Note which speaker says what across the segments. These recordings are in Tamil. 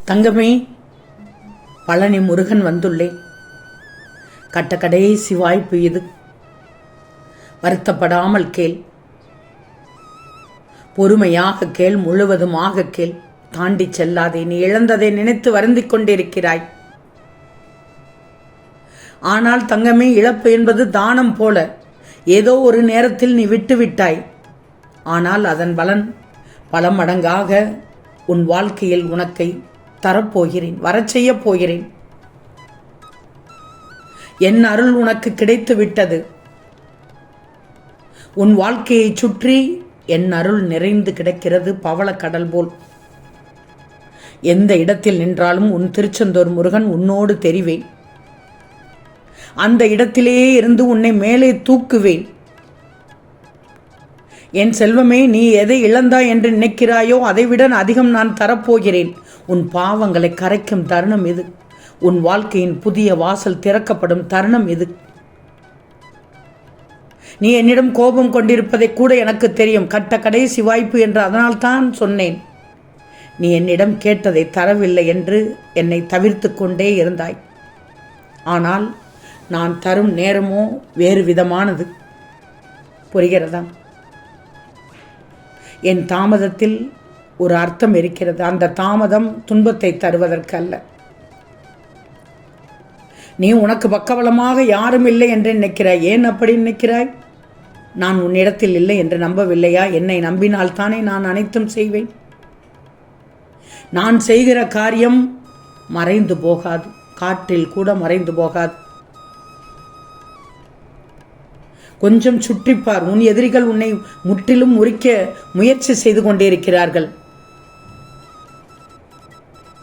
Speaker 1: தங்கமே, பழனி முருகன் வந்துள்ளேன். கடைசி வாய்ப்பு இது. வருத்தப்படாமல் கேள், பொறுமையாக கேள், முழுவதுமாக கேள். தாண்டி செல்லாதே. நீ இழந்ததை நினைத்து வருந்திக் கொண்டிருக்கிறாய். ஆனால் தங்கமே, இழப்பு என்பது தானம் போல. ஏதோ ஒரு நேரத்தில் நீ விட்டுவிட்டாய். ஆனால் அதன் பலன் பல மடங்காக உன் வாழ்க்கையில் உனக்கை தரப்போகிறேன், வரச் செய்ய போகிறேன். என் அருள் உனக்கு கிடைத்து விட்டது. உன் வாழ்க்கையை சுற்றி என் அருள் நிறைந்து கிடக்கிறது, பவளக்கடல் போல். எந்த இடத்தில் நின்றாலும் உன் திருச்செந்தூர் முருகன் உன்னோடு தெரிவேன். அந்த இடத்திலேயே இருந்து உன்னை மேலே தூக்குவேன். என் செல்வமே, நீ எதை இழந்தாய் என்று நினைக்கிறாயோ அதைவிட அதிகம் நான் தரப்போகிறேன். உன் பாவங்களை கரைக்கும் தருணம் இது. உன் வாழ்க்கையின் புதிய வாசல் திறக்கப்படும் தருணம் இது. நீ என்னிடம் கோபம் கொண்டிருப்பதை கூட எனக்கு தெரியும். கடைசி வாய்ப்பு என்று அதனால்தான் சொன்னேன். நீ என்னிடம் கேட்டதை தரவில்லை என்று என்னை தவிர்த்து கொண்டே இருந்தாய். ஆனால் நான் தரும் நேரமோ வேறு விதமானது. புரிகிறதா? என் தாமதத்தில் ஒரு அர்த்தம் இருக்கிறது. அந்த தாமதம் துன்பத்தை தருவதற்கு அல்ல. நீ உனக்கு பக்கபலமாக யாரும் இல்லை என்று நினைக்கிறாய். ஏன் அப்படி நினைக்கிறாய்? நான் உன்னிடத்தில் இல்லை என்று நம்பவில்லையா? என்னை நம்பினால்தானே நான் அனைத்தும் செய்வேன். நான் செய்கிற காரியம் மறைந்து போகாது, காற்றில் கூட மறைந்து போகாது. கொஞ்சம் சுற்றிப்பார். உன் எதிரிகள் உன்னை முற்றிலும் முறிக்க முயற்சி செய்து கொண்டிருக்கிறார்கள்.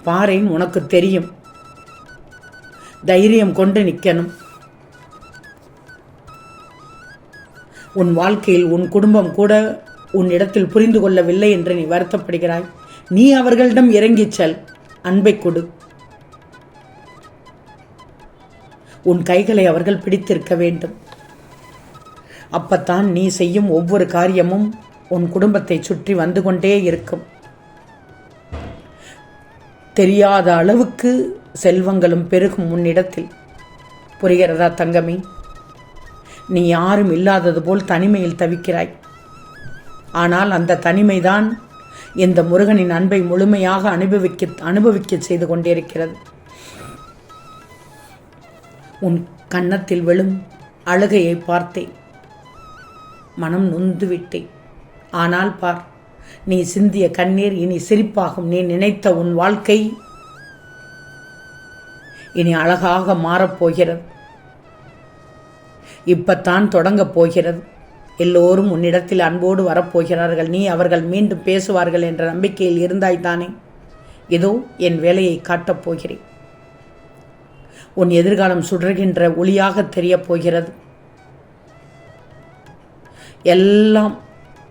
Speaker 1: பாரேன், உனக்கு தெரியும். தைரியம் கொண்டு நிற்கணும். உன் வாழ்க்கையில் உன் குடும்பம் கூட உன் இடத்தில் புரிந்து கொள்ளவில்லை என்று நீ வருத்தப்படுகிறாய். நீ அவர்களிடம் இறங்கிச் செல். அன்பை கொடு. உன் கைகளை அவர்கள் பிடித்திருக்க வேண்டும். அப்பத்தான் நீ செய்யும் ஒவ்வொரு காரியமும் உன் குடும்பத்தை சுற்றி வந்து கொண்டே இருக்கும். தெரியாத அளவுக்கு செல்வங்களும் பெருகும் உன்னிடத்தில். புரிகிறதா தங்கமே? நீ யாரும் இல்லாதது போல் தனிமையில் தவிக்கிறாய். ஆனால் அந்த தனிமைதான் இந்த முருகனின் அன்பை முழுமையாக அனுபவிக்க செய்து கொண்டிருக்கிறது. உன் கன்னத்தில் விழும் அழுகையை பார்த்தேன். மனம் நொந்து விட்டேன். ஆனால் பார், நீ சிந்திய கண்ணீர் இனி சிரிப்பாகும். நீ நினைத்த உன் வாழ்க்கை இனி அழகாக மாறப்போகிறது. இப்பத்தான் தொடங்கப் போகிறது. எல்லோரும் உன்னிடத்தில் அன்போடு வரப்போகிறார்கள். நீ அவர்கள் மீண்டும் பேசுவார்கள் என்ற நம்பிக்கையில் இருந்தாய்தானே? இதோ என் வேலையை காட்டப் போகிறேன். உன் எதிர்காலம் சுடர்கின்ற ஒளியாக தெரியப் போகிறது. எல்லாம்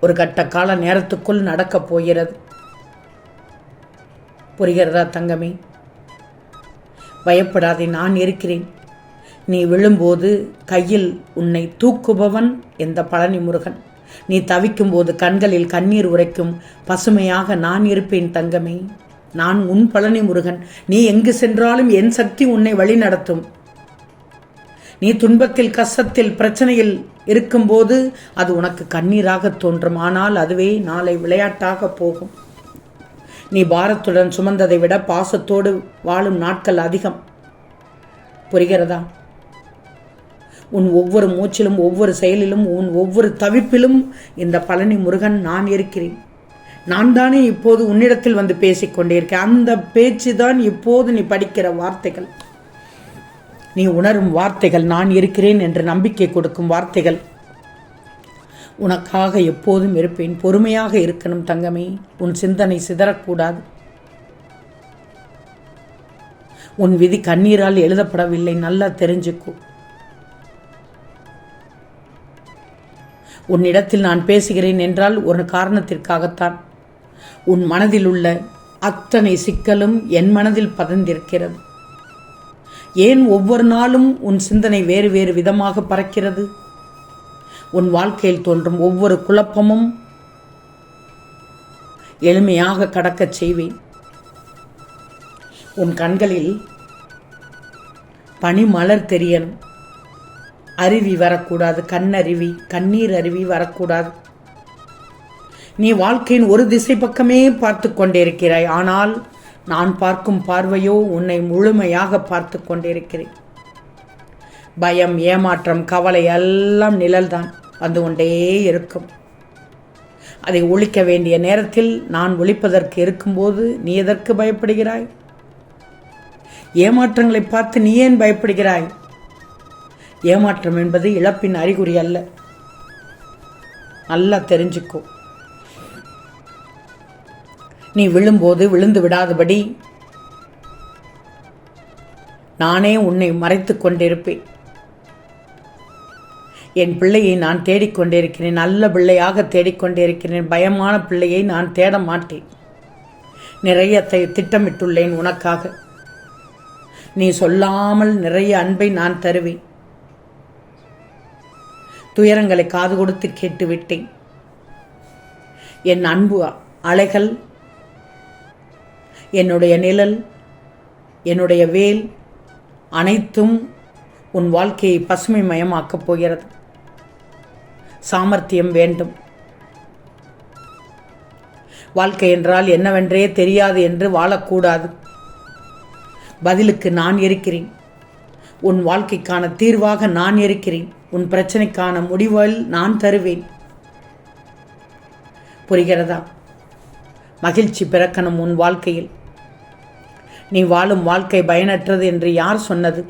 Speaker 1: ஒரு கட்ட கால நேரத்துக்குள் நடக்கப் போகிறது. புரிகிறதா தங்கமே? பயப்படாதே, நான் இருக்கிறேன். நீ விழும்போது கையில் உன்னை தூக்குபவன் இந்த பழனி முருகன். நீ தவிக்கும் போது கண்களில் கண்ணீர் உரைக்கும் பசுமையாக நான் இருப்பேன் தங்கமே. நான் உன் பழனி முருகன். நீ எங்கு சென்றாலும் என் சக்தி உன்னை வழி நடத்தும். நீ துன்பத்தில், கஷ்டத்தில், பிரச்சனையில் இருக்கும்போது அது உனக்கு கண்ணீராக தோன்றும். ஆனால் அதுவே நாளை விளையாட்டாக போகும். நீ பாரத்துடன் சுமந்ததை விட பாசத்தோடு வாழும் நாட்கள் அதிகம். புரிகிறதா? உன் ஒவ்வொரு மூச்சிலும், ஒவ்வொரு செயலிலும், உன் ஒவ்வொரு தவிப்பிலும் இந்த பழனி முருகன் நான் இருக்கிறேன். நான் தானே இப்போது உன்னிடத்தில் வந்து பேசிக்கொண்டிருக்கேன். அந்த பேச்சு தான் இப்போது நீ படிக்கிற வார்த்தைகள், நீ உணரும் வார்த்தைகள், நான் இருக்கிறேன் என்று நம்பிக்கை கொடுக்கும் வார்த்தைகள். உனக்காக எப்போதும் இருப்பேன். பொறுமையாக இருக்கணும் தங்கமே. உன் சிந்தனை சிதறக்கூடாது. உன் விதி கண்ணீரால் எழுதப்படவில்லை. நல்லா தெரிஞ்சுக்கோ. உன்னிடத்தில் நான் பேசுகிறேன் என்றால் ஒரு காரணத்திற்காகத்தான். உன் மனதில் உள்ள அத்தனை சிக்கலும் என் மனதில் பதந்திருக்கிறது. ஏன் ஒவ்வொரு நாளும் உன் சிந்தனை வேறு வேறு விதமாக பறக்கிறது? உன் வாழ்க்கையில் தோன்றும் ஒவ்வொரு குழப்பமும் எளிமையாக கடக்கச் செய்வேன். உன் கண்களில் பனிமலர் தெரியணும். அருவி வரக்கூடாது, கண்ணருவி, கண்ணீர் அருவி வரக்கூடாது. நீ வாழ்க்கையின் ஒரு திசை பக்கமே பார்த்து கொண்டிருக்கிறாய். ஆனால் நான் பார்க்கும் பார்வையோ உன்னை முழுமையாக பார்த்து கொண்டிருக்கிறேன். பயம், ஏமாற்றம், கவலை எல்லாம் நிழல்தான், வந்து கொண்டே இருக்கும். அதை ஒழிக்க வேண்டிய நேரத்தில் நான் ஒழிப்பதற்கு இருக்கும்போது நீ எதற்கு பயப்படுகிறாய்? ஏமாற்றங்களை பார்த்து நீ ஏன் பயப்படுகிறாய்? ஏமாற்றம் என்பது இழப்பின் அறிகுறி அல்ல. நல்லா தெரிஞ்சுக்கோ. நீ விழும்போது விழுந்து விடாதபடி நானே உன்னை மறைத்து கொண்டிருப்பேன். என் பிள்ளையை நான் தேடிக்கொண்டிருக்கிறேன். நல்ல பிள்ளையாக தேடிக்கொண்டிருக்கிறேன். பயமான பிள்ளையை நான் தேட மாட்டேன். நிறைய திட்டமிட்டுள்ளேன் உனக்காக. நீ சொல்லாமல் நிறைய அன்பை நான் தருவேன். துயரங்களை காது கொடுத்து கேட்டுவிட்டேன். என் அன்பு அலைகள், என்னுடைய நிழல், என்னுடைய வேல் அனைத்தும் உன் வாழ்க்கையை பசுமை மயமாக்கப் போகிறது. சாமர்த்தியம் வேண்டும். வாழ்க்கை என்றால் என்னவென்றே தெரியாது என்று வாழக்கூடாது. பதிலுக்கு நான் இருக்கிறேன். உன் வாழ்க்கைக்கான தீர்வாக நான் இருக்கிறேன். உன் பிரச்சனைக்கான முடிவில் நான் தருவேன். புரிகிறதா? மகிழ்ச்சி பிறக்கணும் உன் வாழ்க்கையில். நீ வாழும் வாழ்க்கை பயனற்றது என்று யார் சொன்னது?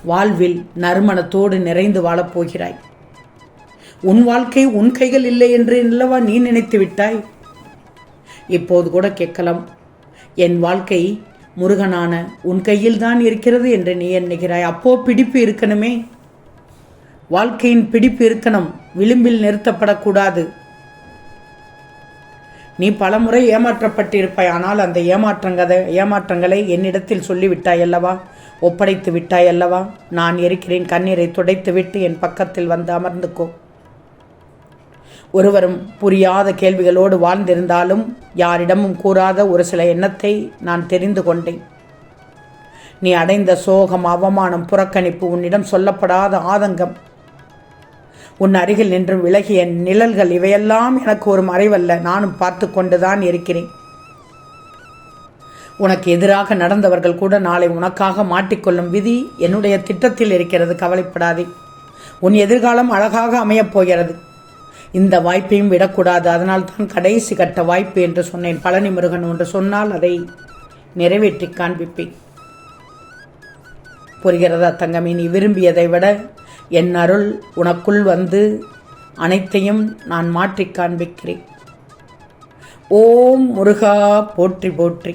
Speaker 1: வாழ்வில் நறுமணத்தோடு நிறைந்து வாழப்போகிறாய். உன் வாழ்க்கை உன் கைகள் இல்லை என்று அல்லவா நீ நினைத்து விட்டாய்? இப்போது கூட கேட்கலாம், என் வாழ்க்கை முருகனான உன் கையில் தான் இருக்கிறது என்று நீ எண்ணுகிறாய். அப்போ பிடிப்பு இருக்கணுமே. வாழ்க்கையின் பிடிப்பு இருக்கணும். விளிம்பில் நிறுத்தப்படக்கூடாது. நீ பலமுறை ஏமாற்றப்பட்டிருப்பாய். ஆனால் அந்த ஏமாற்றங்களை என்னிடத்தில் சொல்லிவிட்டாய் அல்லவா, ஒப்படைத்து விட்டாய் அல்லவா. நான் இருக்கிறேன். கண்ணீரை துடைத்து விட்டு என் பக்கத்தில் வந்து அமர்ந்துக்கோ. ஒருவரும் புரியாத கேள்விகளோடு வாழ்ந்திருந்தாலும் யாரிடமும் கூறாத ஒரு சில எண்ணத்தை நான் தெரிந்து கொண்டேன். நீ அடைந்த சோகம், அவமானம், புறக்கணிப்பு, உன்னிடம் சொல்லப்படாத ஆதங்கம், உன் அருகில் நின்று விலகிய நிழல்கள், இவையெல்லாம் எனக்கு ஒரு மறைவல்ல. நானும் பார்த்து கொண்டுதான் இருக்கிறேன். உனக்கு எதிராக நடந்தவர்கள் கூட நாளை உனக்காக மாட்டிக்கொள்ளும் விதி என்னுடைய திட்டத்தில் இருக்கிறது. கவலைப்படாதே. உன் எதிர்காலம் அழகாக அமையப் போகிறது. இந்த வாய்ப்பையும் விடக்கூடாது. அதனால் தான் கடைசி கட்ட வாய்ப்பு என்று சொன்னேன். பழனி முருகன் ஒன்று சொன்னால் அதை நிறைவேற்றி காண்பிப்பேன். புரிகிறதா தங்கமே? நீ விரும்பியதை விட என் அருள் உனக்குள் வந்து அனைத்தையும் நான் மாற்றி காண்பிக்கிறேன். ஓம் முருகா போற்றி போற்றி.